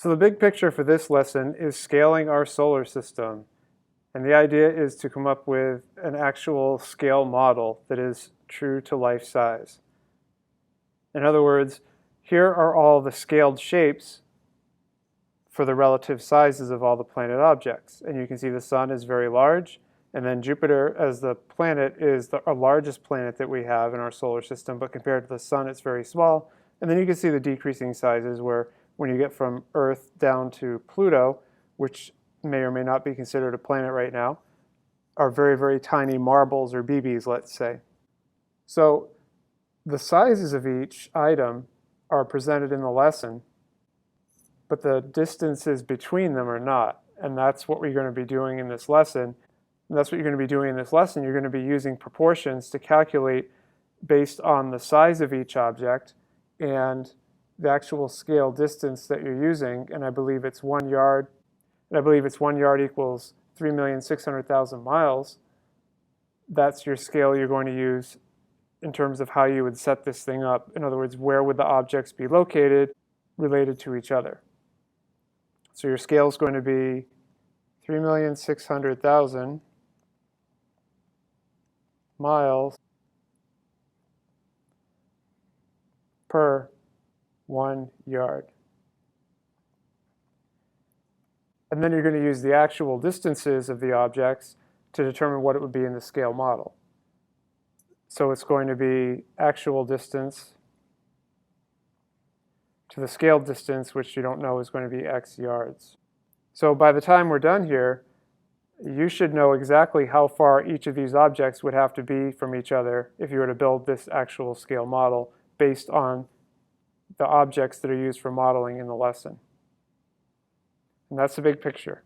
So the big picture for this lesson is scaling our solar system. And the idea is to come up with an actual scale model that is true to life size. In other words, here are all the scaled shapes for the relative sizes of all the planet objects. And you can see the sun is very large, and then Jupiter as the planet is our largest planet that we have in our solar system, but compared to the sun it's very small. And then you can see the decreasing sizes where when you get from Earth down to Pluto, which may or may not be considered a planet right now, are very, very tiny marbles or BBs, let's say. So the sizes of each item are presented in the lesson, but the distances between them are not. And that's what we're going to be doing in this lesson. And that's what you're going to be doing in this lesson. You're going to be using proportions to calculate based on the size of each object and the actual scale distance that you're using. And I believe it's 1 yard. And I believe it's 1 yard equals 3,600,000 miles. That's your scale you're going to use in terms of how you would set this thing up. In other words, where would the objects be located related to each other? So your scale is going to be 3,600,000 miles per 1 yard. And then you're going to use the actual distances of the objects to determine what it would be in the scale model. So it's going to be actual distance to the scale distance, which you don't know is going to be x yards. So by the time we're done here, you should know exactly how far each of these objects would have to be from each other if you were to build this actual scale model based on the objects that are used for modeling in the lesson. And that's the big picture.